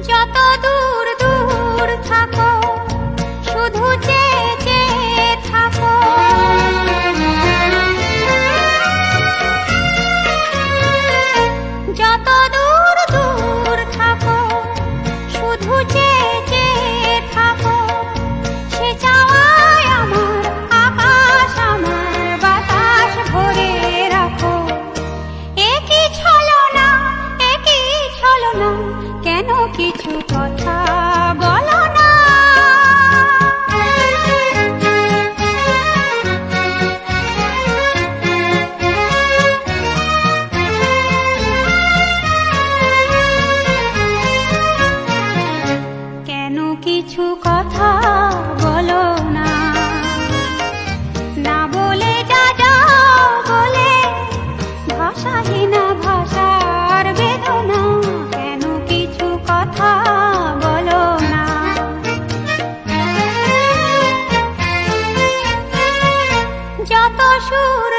যত দূর দূর থাকো শুধু চেয়ে চেয়ে থাকো। যত দূর দূর থাকো শুধু চেয়ে চেয়ে থাকো। সে চাওয়ায় আমার আকাশ আমার বাতাস ভরে রাখো। একই ছলনা একই ছলনা, কেন কিছু কথা বলো না? কেন কিছু কথা বলো না? না বলে যা যাও বলে ভাষাহীনা ভাষার বেদনা। কেন কিছু কথা বলো না? যত সুর